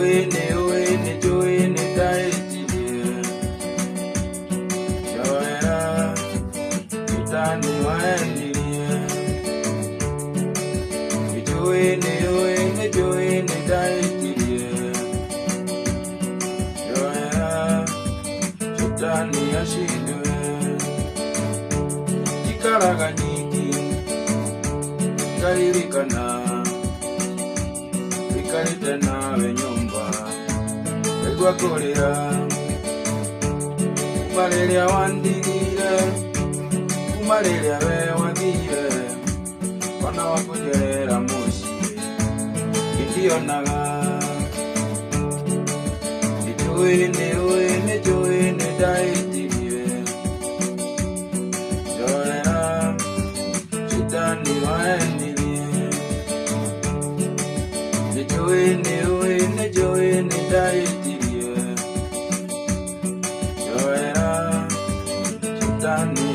Joine daetirie Joera Shetani waendirie Joine daetirie Joera Shetani ashindwe Chikaraganyiki Karirikana Vikalita nyumba Egwakolera Kumaleria wandigire Kumaleria wewagire Wana wakujerera mushi Kitionaga Joine daetirie Joera Shetani waendirie Joine daetirie Joera Shetani